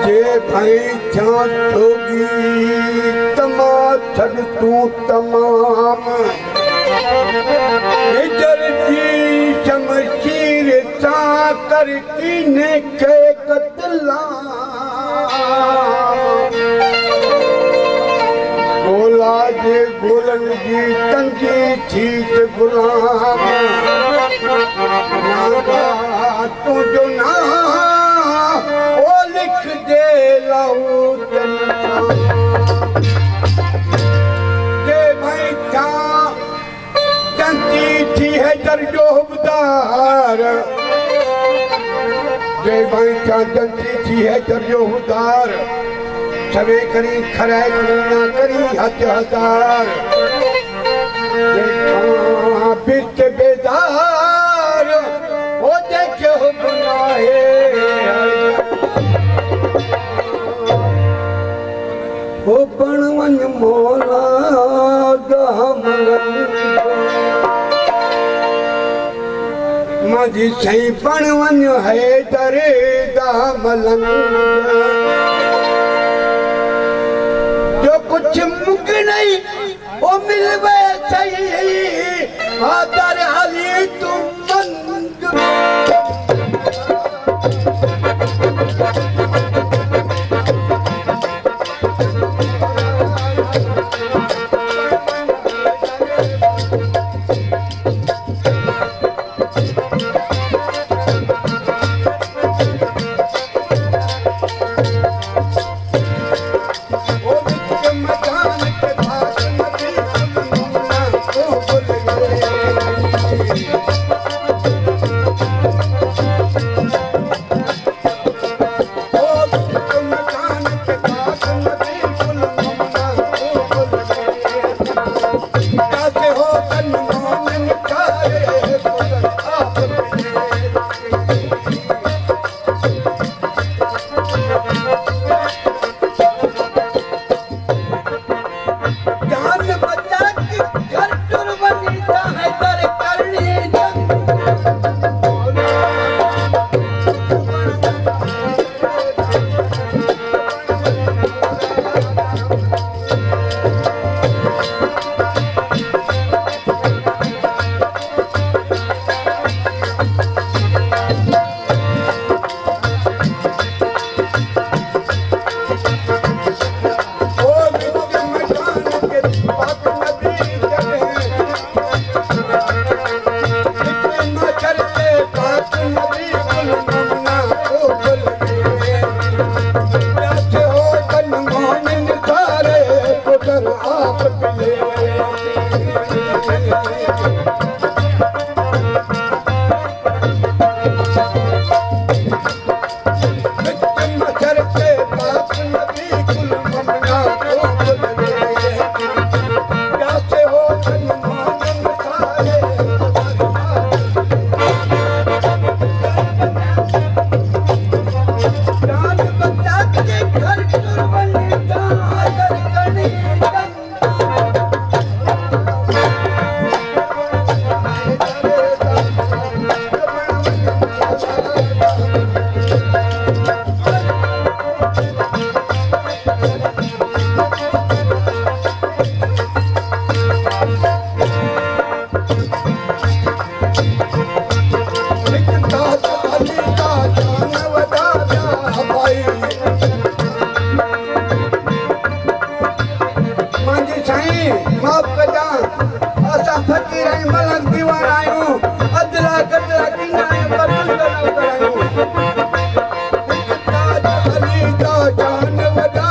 जे भाई छा जोगी तमा छड़ तू तमाम इधर जी शमशीर सा कर कीने के कतला गोला जे गोलन जी तंगी चीज गुलाम नागा तुझो ना ओ लिख दे लाऊ जे भाई था तंगी थी है दर्जो हुदार जे भाई था तंगी थी है दर्जो हुदार सवे करी खराय ना करी हद हजार देखा बित बेदार ओ देखो गुनाहे ओ बनवन मोला गहमन माजी सही बनवन है दरे दामलन जो कुछ मुक नहीं वो मिलवे सही आदर अली तुम मंद जान वदा